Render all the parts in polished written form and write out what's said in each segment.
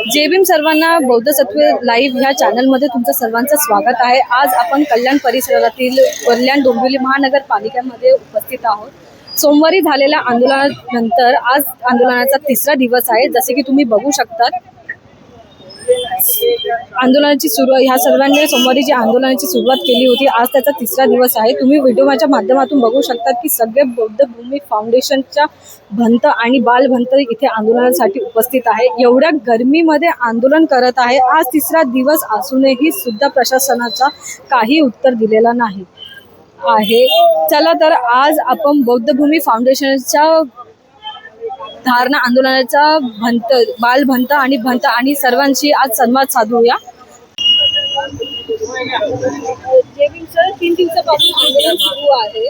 जय भीम सर्वांना बौद्ध सत्व लाईव्ह ह्या चॅनलमध्ये तुमचं सर्वांचं स्वागत आहे। आज आपण कल्याण परिसरातील कल्याण डोंबिवली महानगरपालिकेमध्ये उपस्थित आहोत। सोमवारी झालेल्या आंदोलनानंतर आज आंदोलनाचा तिसरा दिवस आहे। जसे की तुम्ही बघू शकता आंदोलनाची ह्या सर्वांनी सोमवारी जी आंदोलनाची सुरुवात केली होती, आज त्याचा तिसरा दिवस आहे। तुम्ही व्हिडिओच्या माध्यमातून बघू शकता की सगळे बौद्ध भूमी फाउंडेशनच्या भंत आणि बालभंत इथे आंदोलनासाठी उपस्थित आहे। एवढ्या गर्मीमध्ये आंदोलन करत आहे। आज तिसरा दिवस असूनही सुद्धा प्रशासनाचा काही उत्तर दिलेला नाही आहे। चला तर आज आपण बौद्ध भूमी फाउंडेशनच्या धारणा आंदोलनाचा भंत बालभंत आणि भंत आणि सर्वांशी आज संवाद साधूया। जय भीम सर, 3 दिवसापासून आंदोलन सुरू आहे।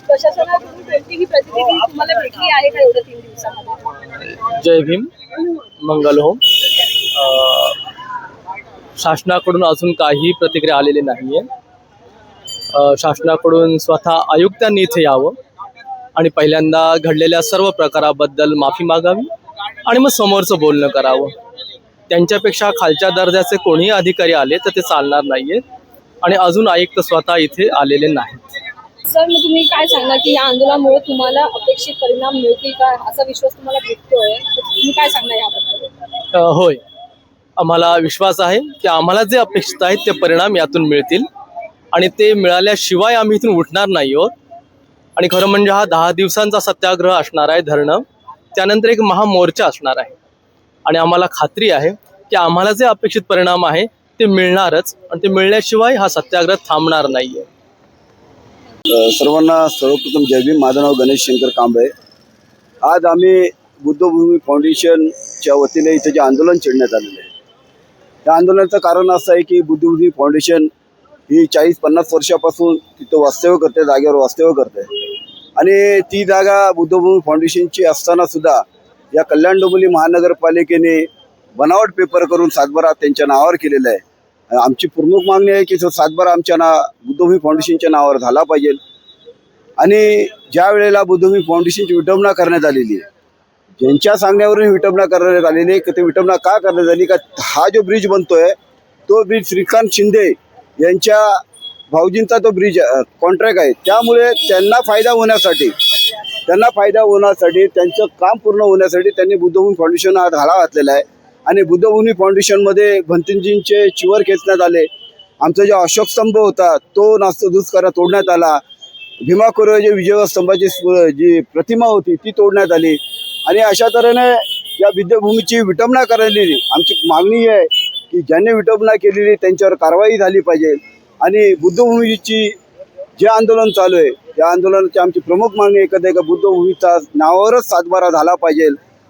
प्रशासनाकडून कोणतीही प्रतिक्रिया तुम्हाला भेटली आहे का एवढ्या 3 दिवसामध्ये? जय भीम, मंगल हो। शासनाकडून अजून काही प्रतिक्रिया आलेली नाहीये। शासनाकडून स्वतः आयुक्तांनी इथे यावं आणि पहिल्यांदा घडलेल्या सर्व प्रकाराबद्दल माफी मागावी आणि मग समोरचं बोलणं करावं। त्यांच्यापेक्षा खालच्या दर्जाचे कोणीही अधिकारी आले तर ते चालणार नाहीये आणि अजून आयुक्त स्वतः इथे आलेले नाहीत। सर, मग तुम्ही काय सांगणार की या आंदोलनामुळे तुम्हाला अपेक्षित परिणाम मिळतील का, असा विश्वास तुम्हाला भेटतोय? तुम्ही काय सांगणार याबद्दल? होय, आम्हाला विश्वास आहे की आम्हाला जे अपेक्षित आहेत ते परिणाम यातून मिळतील आणि ते मिळाल्याशिवाय आम्ही इथून उठणार नाही आहोत। आणि खरं म्हणजे हा 10 दिवसांचा सत्याग्रह असणार आहे, धरणं, त्यानंतर एक महामोर्चा असणार आहे आणि आम्हाला खात्री आहे की आम्हाला जे अपेक्षित परिणाम आहे ते मिळणारच आणि ते मिळण्याशिवाय हा सत्याग्रह थांबणार नाहीये। सर्वांना सर्वप्रथम जय भीम। माझं नाव गणेश शंकर कांबळे। आज आम्ही बुद्धभूमी फाउंडेशनच्या वतीने इथे जे आंदोलन छेडण्यात आलेलं आहे, त्या आंदोलनाचं कारण असं आहे की बुद्धभूमी फाउंडेशन ही 40-50 वर्षापासून तिथं वास्तव्य करते, जागेवर वास्तव्य करते आणि ती जागा बुद्धभूमी फाउंडेशनची असताना सुद्धा या कल्याण डोंबिवली महानगरपालिकेने बनावट पेपर करून सातबारा त्यांच्या नावावर केलेला आहे। आमची प्रमुख मागणी आहे की तो सातबारा आमच्या बुद्धभूमी फाउंडेशनच्या नावावर झाला पाहिजे आणि ज्या वेळेला बुद्धभूमी फाउंडेशनची विटंबना करण्यात आलेली आहे, ज्यांच्या सांगण्यावरून विटंबना करण्यात आलेली आहे, ते विटंबना का करण्यात आली का हा जो ब्रिज बनतोय तो ब्रिज श्रीकांत शिंदे यांच्या भाऊजींचा तो ब्रिज कॉन्ट्रॅक्ट आहे। त्यामुळे त्यांना फायदा होण्यासाठी त्यांचं काम पूर्ण होण्यासाठी त्यांनी बुद्धभूमी फाउंडेशन हा धाडा घातलेला आहे आणि बुद्धभूमी फाउंडेशनमध्ये भंतेजींचे चिवर खेचण्यात आले। आमचा जो अशोक स्तंभ होता तो नासधूस करा तोडण्यात आला। भीमा कोरेगाव जे विजय स्तंभाची जी प्रतिमा होती ती तोडण्यात आली आणि अशा तऱ्हेने या बुद्धभूमीची विटंबना करायली। आमची मागणी आहे की ज्यांनी विटंबना केलेली त्यांच्यावर कारवाई झाली पाहिजे आणि बुद्धभूमीची जे आंदोलन चालू आहे त्या आंदोलनाची आमची प्रमुख मागणी एकच आहे की बुद्धभूमीचा नावावरच सातबारा झाला पाहिजे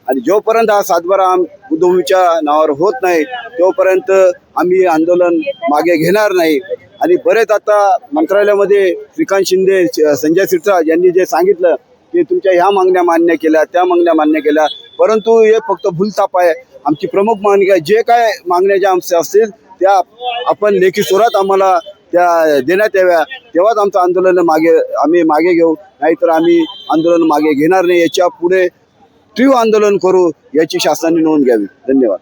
आणि जोपर्यंत हा सातबारा बुद्धभूमीच्या नावावर होत नाही तोपर्यंत आम्ही आंदोलन मागे घेणार नाही। आणि बरेच आता मंत्रालयामध्ये श्रीकांत शिंदे, संजय सिरसाट यांनी जे सांगितलं की तुमच्या ह्या मागण्या मान्य केल्या, त्या मागण्या मान्य केल्या, परंतु हे फक्त भूलथाप आहे। आमची प्रमुख मागणी आहे जे काय मागण्या ज्या आमच्या असतील त्या आपण लेखी स्वरात आम्हाला त्या देण्यात याव्या, तेव्हाच आमचं आंदोलन आम्ही मागे घेऊ, नाहीतर आम्ही आंदोलन मागे घेणार नाही। याच्या पुढे तीव्र आंदोलन करू याची शासनाने नोंद घ्यावी। धन्यवाद।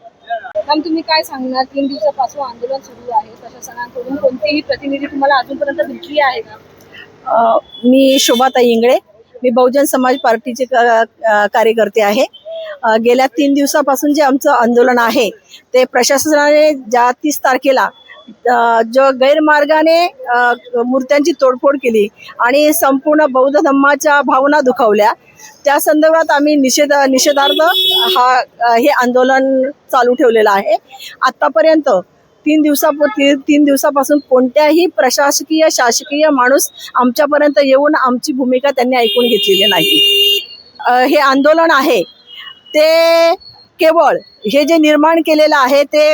मॅम, तुम्ही काय सांगणार? 3 दिवसापासून आंदोलन सुरू आहे, प्रशासनाकडून कोणतीही प्रतिनिधी तुम्हाला अजूनपर्यंत भेटली आहे का? मी शोभाताई इंगळे, मी बहुजन समाज पार्टीचे कार्यकर्ते आहे। गेल्या 3 दिवसापासून जे आमचं आंदोलन आहे ते प्रशासनाने ज्या 30 तारखेला जो गैरमार्गाने मूर्त्यांची तोडफोड केली आणि संपूर्ण बौद्ध धम्माच्या भावना दुखावल्या, त्या संदर्भात आम्ही निषेधार्थ हे आंदोलन चालू ठेवलेलं आहे। आत्तापर्यंत 3 दिवसापासून कोणत्याही प्रशासकीय शासकीय माणूस आमच्यापर्यंत येऊन आमची भूमिका त्यांनी ऐकून घेतलेली नाही। हे आंदोलन आहे ते केवळ हे जे निर्माण केलेलं आहे ते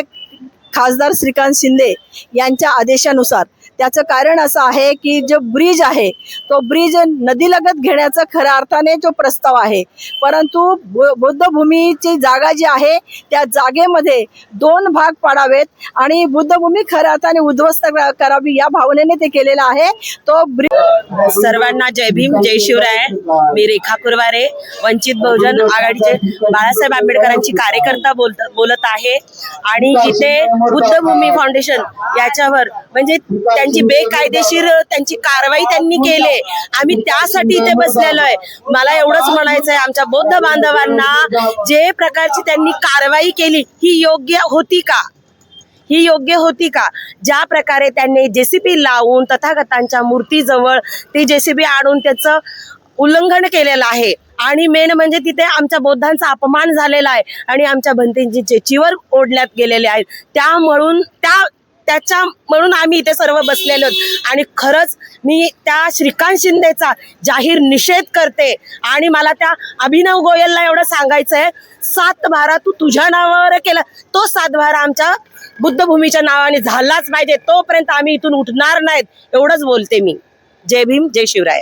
खासदार श्रीकांत शिंदे यांच्या आदेशानुसार त्याचं कारण असं आहे की जो ब्रिज आहे तो ब्रिज नदीलगत घेण्याचा खऱ्या अर्थाने जो प्रस्ताव आहे, परंतु बुद्धभूमीची जागा जी आहे त्या जागेमध्ये 2 भाग पाडावेत आणि बुद्धभूमी खऱ्या अर्थाने उद्ध्वस्त करावी या भावनेने ते केलेलं आहे. तो ब्रिज. सर्वांना जय भीम, जय शिवराय. मी रेखा कुरवारे, वंचित बहुजन आघाडीचे बाळासाहेब आंबेडकरांची कार्यकर्ता बोलत आहे. आणि इथे बुद्धभूमी फाउंडेशन याच्यावर म्हणजे त्यांची बेकायदेशीर त्यांची कारवाई त्यांनी केली. आम्ही त्यासाठी इथे बसलेलो आहे. मला एवढंच म्हणायचं आहे, आमच्या बौद्ध बांधवांना जे प्रकारची त्यांनी कारवाई केली ही योग्य होती का? ही योग्य होती का? ज्या प्रकारे त्यांनी JCB लावून तथागतांच्या मूर्तीजवळ ती JCB आणून त्याचं उल्लंघन केलेलं आहे. आणि मेन म्हणजे तिथे आमच्या बौद्धांचा अपमान झालेला आहे आणि आमच्या भिंतींची चिवर ओढण्यात गेलेले आहेत. म्हणून आम्ही इथे सर्व बसलेलो आहोत. आणि खरंच मी त्या श्रीकांत शिंदेचा जाहीर निषेध करते. आणि मला त्या अभिनव गोयलला एवढं सांगायचं आहे, 7 बारा तू तुझ्या नावावर केला, तो 7 बारा आमच्या बुद्धभूमीच्या नावाने झालाच पाहिजे. तोपर्यंत आम्ही इथून उठणार नाहीत, एवढंच बोलते मी. जय भीम, जय शिवराय.